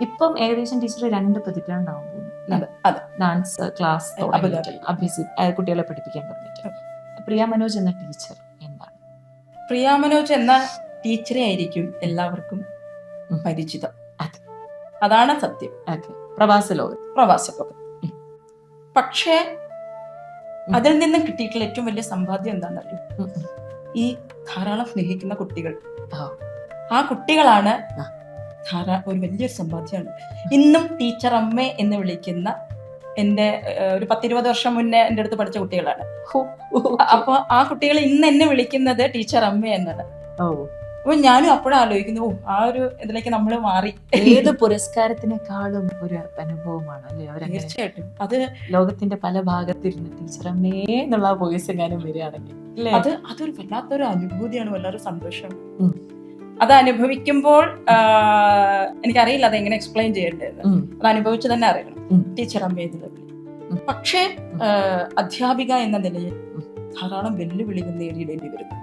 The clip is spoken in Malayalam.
ഇപ്പം ഏകദേശം ടീച്ചർ 2 പതിറ്റാണ്ടാവും പോകുന്നു. ഡാൻസ് ക്ലാസ് കുട്ടികളെ പഠിപ്പിക്കാൻ തുടങ്ങിയിട്ട്. പ്രിയ മനോജ് എന്ന ടീച്ചർ എന്താണ്? പ്രിയ മനോജ് എന്ന ടീച്ചറെ ആയിരിക്കും എല്ലാവർക്കും പരിചിതം. അതാണ് സത്യം. പ്രവാസ ലോകം. പക്ഷേ അതിൽ നിന്നും കിട്ടിയിട്ടുള്ള ഏറ്റവും വലിയ സമ്പാദ്യം എന്താണെന്നറിയോ? ഈ ധാരാളം സ്നേഹിക്കുന്ന കുട്ടികൾ. ആ കുട്ടികളാണ് ഒരു വലിയൊരു സമ്പാദ്യമാണ്. ഇന്നും ടീച്ചർ അമ്മ എന്ന് വിളിക്കുന്ന എൻ്റെ ഒരു 10-20 വർഷം മുന്നേ എൻ്റെ അടുത്ത് പഠിച്ച കുട്ടികളാണ്. അപ്പൊ ആ കുട്ടികൾ ഇന്ന് എന്നെ വിളിക്കുന്നത് ടീച്ചർ അമ്മ എന്നാണ്. അപ്പൊ ഞാനും അപ്പോഴും ആലോചിക്കുന്നു, ആ ഒരു ഇതിലേക്ക് നമ്മൾ മാറി. ഏത് പുരസ്കാരത്തിനേക്കാളും ഒരു അനുഭവമാണ് അല്ലേ? തീർച്ചയായിട്ടും. അത് ലോകത്തിന്റെ പല ഭാഗത്തിരുന്ന് ടീച്ചറമ്മേ എന്നുള്ള വോയിസ് എങ്ങാനും വരികയാണെങ്കിൽ അതൊരു വല്ലാത്തൊരു അനുഭൂതിയാണ്, വല്ലാത്തൊരു സന്തോഷം. അത് അനുഭവിക്കുമ്പോൾ എനിക്കറിയില്ല അതെങ്ങനെ എക്സ്പ്ലെയിൻ ചെയ്യേണ്ടത്. അത് അനുഭവിച്ച് തന്നെ അറിയണം ടീച്ചർ അമ്മ എന്നുള്ള വിളി. പക്ഷേ അധ്യാപിക എന്ന നിലയിൽ ധാരാളം വെല്ലുവിളികൾ നേരിടേണ്ടി വരുന്നു.